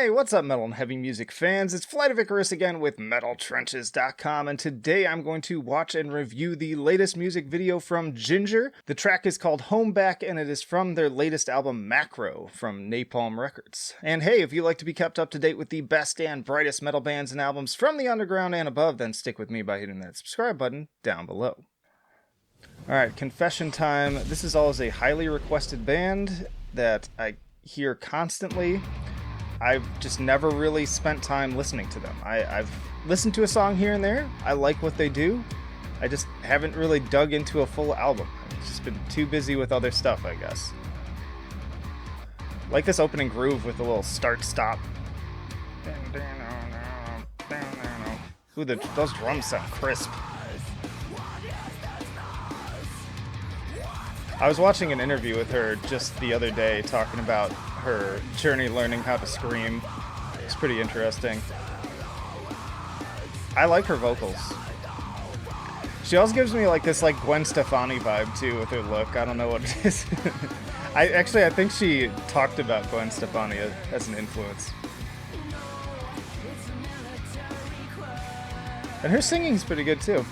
Hey, what's up, metal and heavy music fans? It's Flight of Icarus again with MetalTrenches.com, and today I'm going to watch and review the latest music video from Jinjer. The track is called Home Back, and it is from their latest album, Macro, from Napalm Records. And hey, if you like to be kept up to date with the best and brightest metal bands and albums from the underground and above, then stick with me by hitting that subscribe button down below. Alright, confession time. This is always a highly requested band that I hear constantly. I've just never really spent time listening to them. I've listened to a song here and there. I like what they do. I just haven't really dug into a full album. I've just been too busy with other stuff, I guess. Like this opening groove with a little start-stop. Ooh, those drums sound crisp. I was watching an interview with her just the other day talking about her journey learning how to scream. It's pretty interesting. I like her vocals. She also gives me like this Gwen Stefani vibe too with her look. I don't know what it is. I think she talked about Gwen Stefani as an influence. And her singing's pretty good too.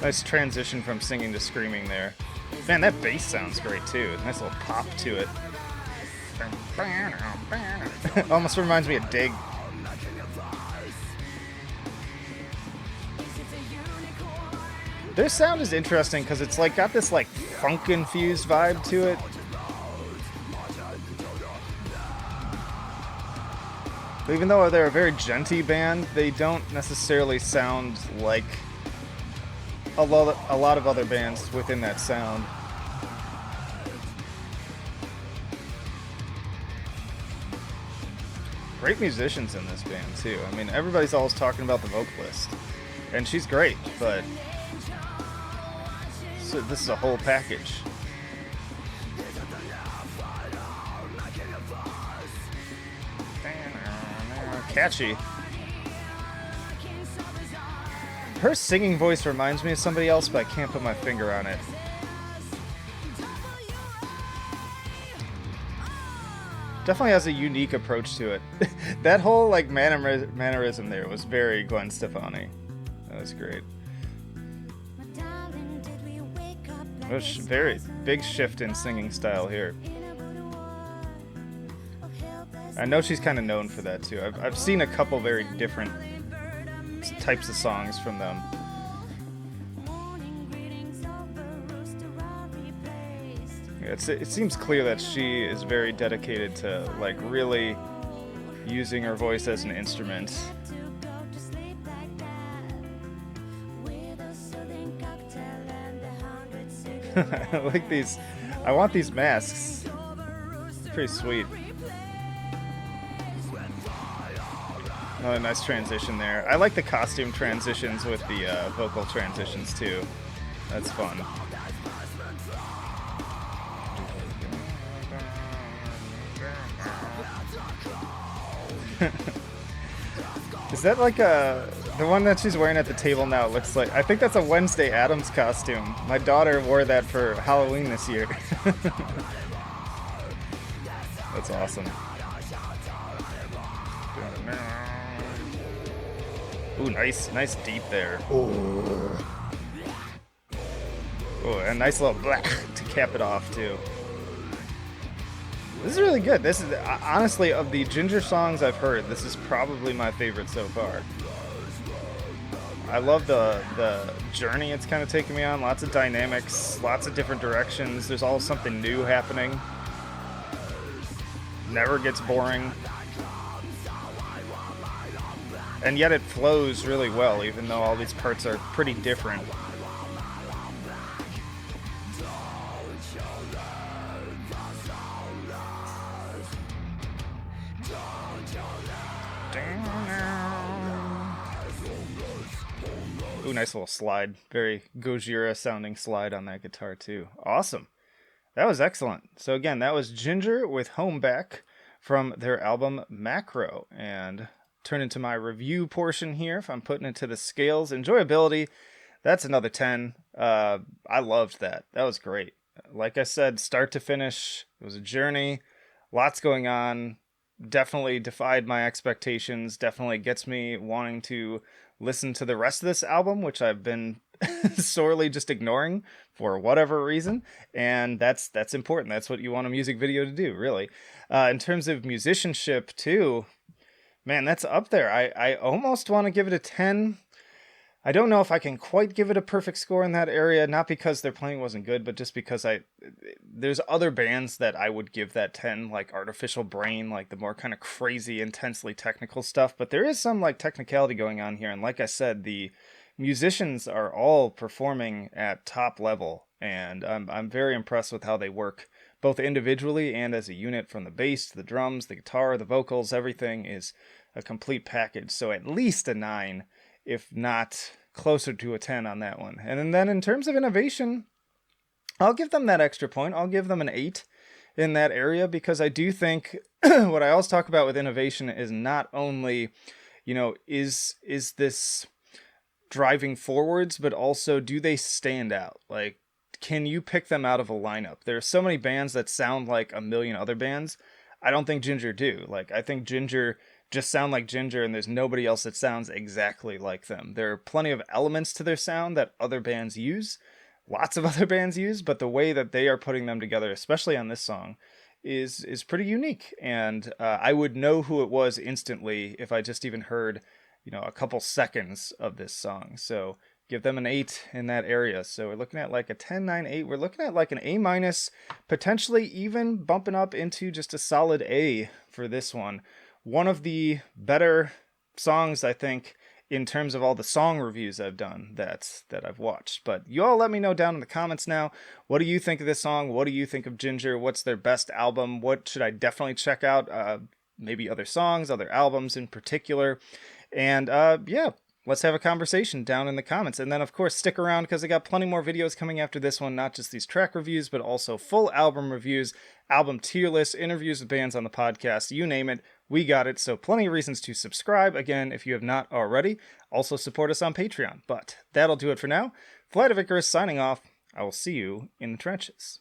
Nice transition from singing to screaming there. Man, that bass sounds great too. Nice little pop to it. Almost reminds me of Dig. Their sound is interesting because it's got this funk-infused vibe to it. Even though they're a very djenty band, they don't necessarily sound like a lot of other bands within that sound. Great musicians in this band too. I mean, everybody's always talking about the vocalist, and she's great, but so this is a whole package. Catchy. Her singing voice reminds me of somebody else, but I can't put my finger on it. Definitely has a unique approach to it. That whole mannerism there was very Gwen Stefani. That was great. It was very big shift in singing style here. I know she's kind of known for that too. I've seen a couple very different types of songs from them. Yeah, it seems clear that she is very dedicated to really using her voice as an instrument. I like these. I want these masks. Pretty sweet. Another nice transition there. I like the costume transitions with the vocal transitions too. That's fun. Is that the one that she's wearing at the table now? Looks like, I think that's a Wednesday Addams costume. My daughter wore that for Halloween this year. That's awesome. Ooh, nice deep there. Ooh, a nice little black to cap it off too. This is really good. This is honestly, of the Jinjer songs I've heard, this is probably my favorite so far. I love the journey it's kind of taking me on. Lots of dynamics, lots of different directions. There's always something new happening. Never gets boring. And yet it flows really well, even though all these parts are pretty different. Ooh, nice little slide. Very Gojira sounding slide on that guitar too. Awesome. That was excellent. So again, that was Jinjer with Home Back from their album Macro. And turn into my review portion here. If I'm putting it to the scales, enjoyability That's another 10. I loved that. That was great. Like I said, start to finish, it was a journey. Lots going on. Definitely defied my expectations. Definitely gets me wanting to listen to the rest of this album, which I've been sorely just ignoring for whatever reason. And that's important. That's what you want a music video to do, really. In terms of musicianship, too, man, that's up there. I almost want to give it a 10. I don't know if I can quite give it a perfect score in that area, not because their playing wasn't good, but just because there's other bands that I would give that 10, like Artificial Brain, like the more kind of crazy, intensely technical stuff, but there is some like technicality going on here, and like I said, the musicians are all performing at top level, and I'm very impressed with how they work both individually and as a unit, from the bass to the drums, the guitar, the vocals, everything is a complete package. So at least a 9, if not closer to a 10 on that one. And then in terms of innovation, I'll give them that extra point. I'll give them an 8 in that area, because I do think what I always talk about with innovation is not only, is this driving forwards, but also, do they stand out? Like, can you pick them out of a lineup? There are so many bands that sound like a million other bands. I don't think Jinjer do. Like, I think Jinjer just sound like Jinjer, and there's nobody else that sounds exactly like them. There are plenty of elements to their sound that other bands use, lots of other bands use, but the way that they are putting them together, especially on this song, is pretty unique. And I would know who it was instantly if I just even heard, a couple seconds of this song. So give them an 8 in that area. So we're looking at like a 10, 9, 8. We're looking at like an A minus, potentially even bumping up into just a solid A for this one. One of the better songs, I think, in terms of all the song reviews I've done that I've watched. But you all let me know down in the comments now. What do you think of this song? What do you think of Jinjer? What's their best album? What should I definitely check out? Maybe other songs, other albums in particular. And yeah, let's have a conversation down in the comments. And then, of course, stick around, because I got plenty more videos coming after this one, not just these track reviews, but also full album reviews, album tier lists, interviews with bands on the podcast, you name it, we got it. So plenty of reasons to subscribe, again, if you have not already. Also support us on Patreon. But that'll do it for now. Flight of Icarus signing off. I will see you in the trenches.